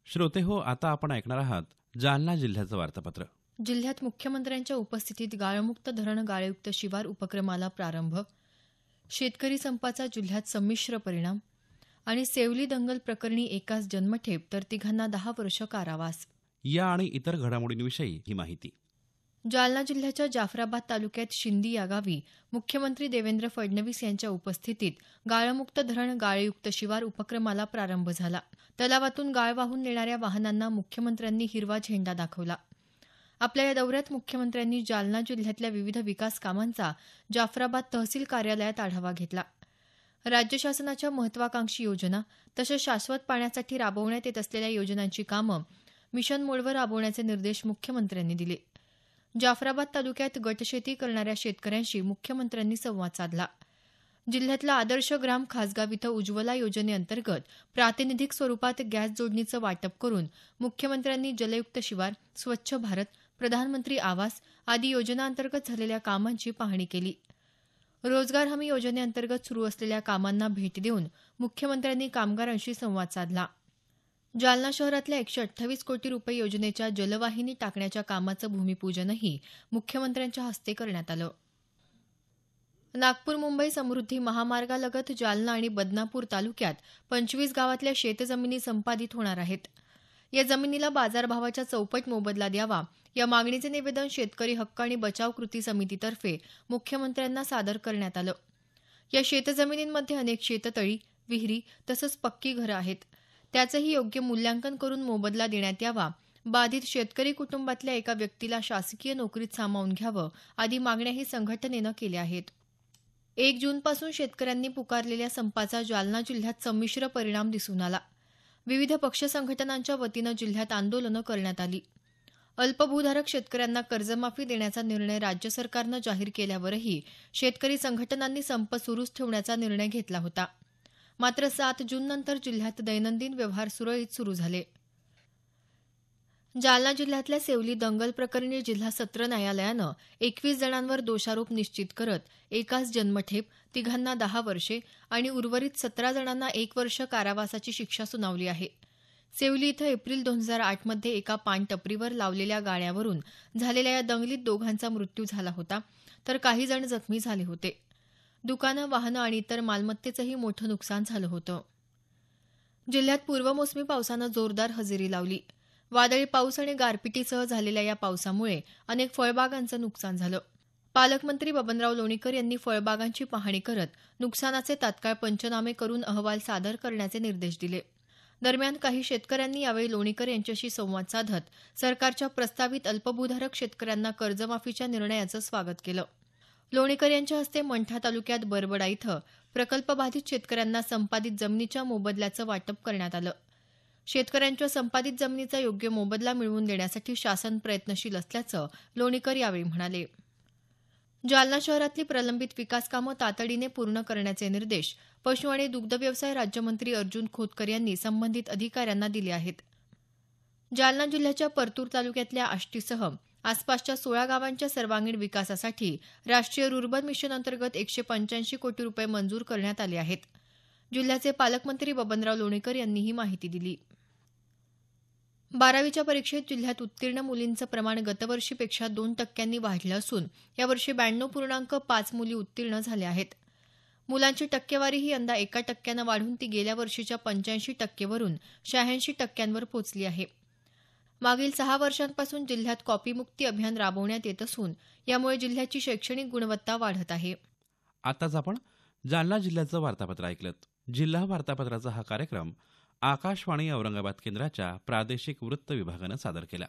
श्रोते हो, आता आपण ऐकणार आहात जालना जिल्ह्याचं वार्तापत्र. जिल्ह्यात मुख्यमंत्र्यांच्या उपस्थितीत गाळमुक्त धरण गाळयुक्त शिवार उपक्रमाला प्रारंभ, शेतकरी संपाचा जिल्ह्यात संमिश्र परिणाम आणि सेवली दंगल प्रकरणी एकास जन्मठेप तर तिघांना 10 वर्ष कारावास. या आणि इतर घडामोडींविषयी ही माहिती. जालना जिल्ह्याच्या जाफराबाद तालुक्यात शिंदी या गावी मुख्यमंत्री देवेंद्र फडणवीस यांच्या उपस्थितीत गाळमुक्त धरण गाळयुक्त शिवार उपक्रमाला प्रारंभ झाला. तलावातून गाळ वाहून नेणाऱ्या वाहनांना मुख्यमंत्र्यांनी हिरवा झेंडा दाखवला. आपल्या या दौऱ्यात मुख्यमंत्र्यांनी जालना जिल्ह्यातल्या विविध विकास कामांचा जाफराबाद तहसील कार्यालयात आढावा घेतला. राज्य शासनाच्या महत्वाकांक्षी योजना तसंच शाश्वत पाण्यासाठी राबवण्यात येत असलेल्या योजनांची कामं मिशन मोडवर राबवण्याचे निर्देश मुख्यमंत्र्यांनी दिले. जाफराबाद तालुक्यात गटशेती करणाऱ्या शेतकऱ्यांशी मुख्यमंत्र्यांनी संवाद साधला. जिल्ह्यातला आदर्श ग्राम खासगाव इथं उज्ज्वला योजनेअंतर्गत प्रातिनिधिक स्वरूपात गॅस जोडणीचं वाटप करून मुख्यमंत्र्यांनी जलयुक्त शिवार, स्वच्छ भारत, प्रधानमंत्री आवास आदी योजनांतर्गत झालेल्या कामांची पाहणी केली. रोजगार हमी योजनेअंतर्गत सुरू असलेल्या कामांना भेट देऊन मुख्यमंत्र्यांनी कामगारांशी संवाद साधला. जालना शहरातल्या 128 कोटी रुपये योजनेच्या जलवाहिनी टाकण्याच्या कामाचं भूमिपूजनही मुख्यमंत्र्यांच्या हस्ते करण्यात आलं. नागपूर मुंबई समृद्धी महामार्गालगत जालना आणि बदनापूर तालुक्यात 25 गावातल्या शेतजमिनी संपादित होणार आहेत. या जमिनीला बाजारभावाच्या चौपट मोबदला द्यावा या मागणीचे निवेदन शेतकरी हक्क आणि बचाव कृती समितीतर्फे मुख्यमंत्र्यांना सादर करण्यात आलं. या शेतजमिनींमध्ये अनेक शेततळी, विहिरी तसंच पक्की घरं आहेत. त्याचंही योग्य मूल्यांकन करून मोबदला देण्यात यावा, बाधित शेतकरी कुटुंबातल्या एका व्यक्तीला शासकीय नोकरीत सामावून घ्यावं आदी मागण्याही संघटनेनं केल्या आहेत. 1 जूनपासून शेतकऱ्यांनी पुकारलेल्या संपाचा जालना जिल्ह्यात संमिश्र परिणाम दिसून आला. विविध पक्ष संघटनांच्या वतीनं जिल्ह्यात आंदोलनं करण्यात आली. अल्पभूधारक शेतकऱ्यांना कर्जमाफी देण्याचा निर्णय राज्य सरकारनं जाहीर केल्यावरही शेतकरी संघटनांनी संप सुरूच ठेवण्याचा निर्णय घेतला होता. मात्र 7 जूननंतर जिल्ह्यात दैनंदिन व्यवहार सुरळीत सुरू झाले. जालना जिल्ह्यातल्या सेवली दंगल प्रकरणी जिल्हा सत्र न्यायालयानं 21 जणांवर दोषारोप निश्चित करत एकास जन्मठेप, तिघांना 10 वर्षे आणि उर्वरित 17 जणांना 1 वर्ष कारावासाची शिक्षा सुनावली आहे. सेवली इथं एप्रिल 2008 मध्ये एका पानटपरीवर लावलेल्या गाळ्यावरून झालेल्या या दंगलीत दोघांचा मृत्यू झाला होता, तर काही जण जखमी झाले होते. दुकानं, वाहनं आणि इतर मालमत्तेचंही मोठं नुकसान झालं होतं. जिल्ह्यात पूर्वमोसमी पावसानं जोरदार हजेरी लावली. वादळी पाऊस आणि गारपिटीसह झालेल्या या पावसामुळे अनेक फळबागांचं नुकसान झालं. पालकमंत्री बबनराव लोणीकर यांनी फळबागांची पाहणी करत नुकसानाचे तात्काळ पंचनामे करून अहवाल सादर करण्याचे निर्देश दिले. दरम्यान काही शेतकऱ्यांनी यावेळी लोणीकर यांच्याशी संवाद साधत सरकारच्या प्रस्तावित अल्पभूधारक शेतकऱ्यांना कर्जमाफीच्या निर्णयाचं स्वागत केलं. लोणीकर यांच्या हस्ते मंठा तालुक्यात बरबडा इथं प्रकल्पबाधित शेतकऱ्यांना संपादित जमिनीच्या मोबदल्याचं वाटप करण्यात आलं. शेतकऱ्यांच्या संपादित जमिनीचा योग्य मोबदला मिळवून देण्यासाठी शासन प्रयत्नशील असल्याचं लोणीकर यावेळी म्हणाले. जालना शहरातली प्रलंबित विकास कामं तातडीने पूर्ण करण्याचे निर्देश पशु आणि दुग्धव्यवसाय राज्यमंत्री अर्जुन खोतकर यांनी संबंधित अधिकाऱ्यांना दिले आहेत. जालना जिल्ह्याच्या परतूर तालुक्यातल्या आष्टीसह आसपासच्या 16 गावांच्या सर्वांगीण विकासासाठी राष्ट्रीय रुर्बन मिशन अंतर्गत 185 कोटी रुपये मंजूर करण्यात आले आहेत. जिल्ह्याचे पालकमंत्री बबनराव लोणीकर यांनी ही माहिती दिली. 12वीच्या परीक्षेत जिल्ह्यात उत्तीर्ण मुलींचं प्रमाण गतवर्षीपेक्षा 2% वाढलं असून यावर्षी 92.5 मुली उत्तीर्ण झाल्या आहेत. मुलांची टक्केवारीही यंदा 1% वाढून ती गेल्या वर्षीच्या 85% वरून 86% पोहोचली आहे. मागील 6 वर्षांपासून जिल्ह्यात कॉपीमुक्ती अभियान राबवण्यात येत असून यामुळे जिल्ह्याची शैक्षणिक गुणवत्ता वाढत आहे. आताच आपण जालना जिल्ह्याचं वार्तापत्र ऐकलं. जिल्हा वार्तापत्राचा हा कार्यक्रम आकाशवाणी औरंगाबाद केंद्राच्या प्रादेशिक वृत्त विभागानं सादर केला.